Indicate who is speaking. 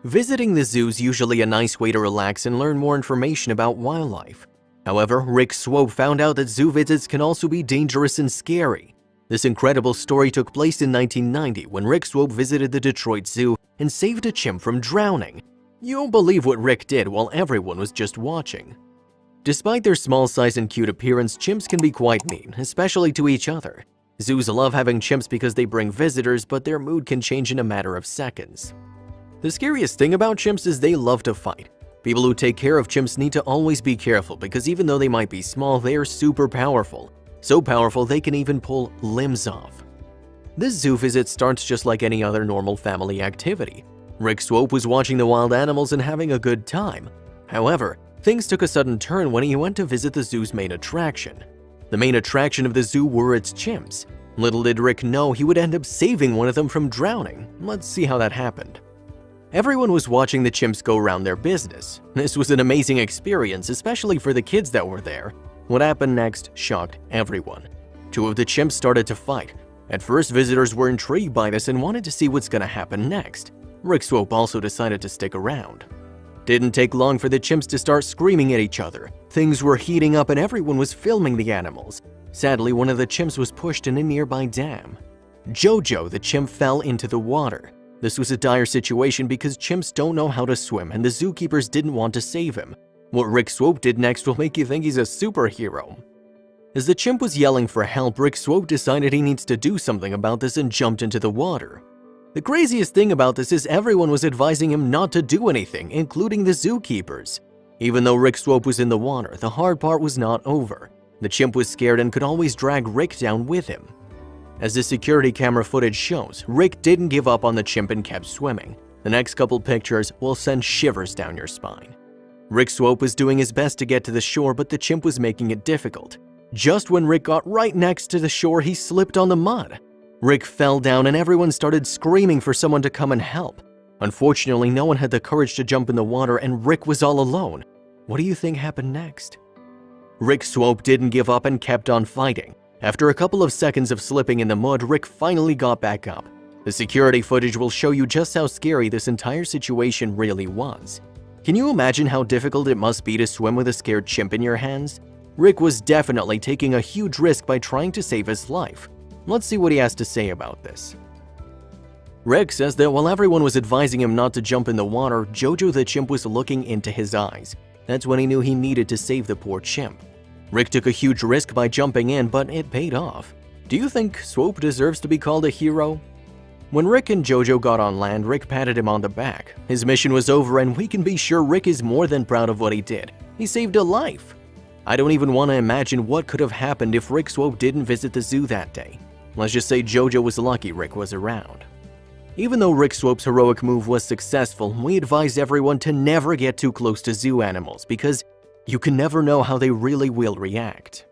Speaker 1: Visiting the zoo is usually a nice way to relax and learn more information about wildlife. However, Rick Swope found out that zoo visits can also be dangerous and scary. This incredible story took place in 1990 when Rick Swope visited the Detroit Zoo and saved a chimp from drowning. You won't believe what Rick did while everyone was just watching. Despite their small size and cute appearance, chimps can be quite mean, especially to each other. Zoos love having chimps because they bring visitors, but their mood can change in a matter of seconds. The scariest thing about chimps is they love to fight. People who take care of chimps need to always be careful because even though they might be small, they are super powerful. So powerful they can even pull limbs off. This zoo visit starts just like any other normal family activity. Rick Swope was watching the wild animals and having a good time. However, things took a sudden turn when he went to visit the zoo's main attraction. The main attraction of the zoo were its chimps. Little did Rick know he would end up saving one of them from drowning. Let's see how that happened. Everyone was watching the chimps go around their business. This was an amazing experience, especially for the kids that were there. What happened next shocked everyone. Two of the chimps started to fight. At first, visitors were intrigued by this and wanted to see what's gonna happen next. Rick Swope also decided to stick around. Didn't take long for the chimps to start screaming at each other. Things were heating up and everyone was filming the animals. Sadly, one of the chimps was pushed in a nearby dam. Jojo, the chimp, fell into the water. This was a dire situation because chimps don't know how to swim and the zookeepers didn't want to save him. What Rick Swope did next will make you think he's a superhero. As the chimp was yelling for help, Rick Swope decided he needs to do something about this and jumped into the water. The craziest thing about this is everyone was advising him not to do anything, including the zookeepers. Even though Rick Swope was in the water, the hard part was not over. The chimp was scared and could always drag Rick down with him. As the security camera footage shows, Rick didn't give up on the chimp and kept swimming. The next couple pictures will send shivers down your spine. Rick Swope was doing his best to get to the shore, but the chimp was making it difficult. Just when Rick got right next to the shore, he slipped on the mud. Rick fell down and everyone started screaming for someone to come and help. Unfortunately, no one had the courage to jump in the water and Rick was all alone. What do you think happened next? Rick Swope didn't give up and kept on fighting. After a couple of seconds of slipping in the mud, Rick finally got back up. The security footage will show you just how scary this entire situation really was. Can you imagine how difficult it must be to swim with a scared chimp in your hands? Rick was definitely taking a huge risk by trying to save his life. Let's see what he has to say about this. Rick says that while everyone was advising him not to jump in the water, Jojo the chimp was looking into his eyes. That's when he knew he needed to save the poor chimp. Rick took a huge risk by jumping in, but it paid off. Do you think Swope deserves to be called a hero? When Rick and Jojo got on land, Rick patted him on the back. His mission was over and we can be sure Rick is more than proud of what he did. He saved a life. I don't even want to imagine what could have happened if Rick Swope didn't visit the zoo that day. Let's just say Jojo was lucky Rick was around. Even though Rick Swope's heroic move was successful, we advise everyone to never get too close to zoo animals because you can never know how they really will react.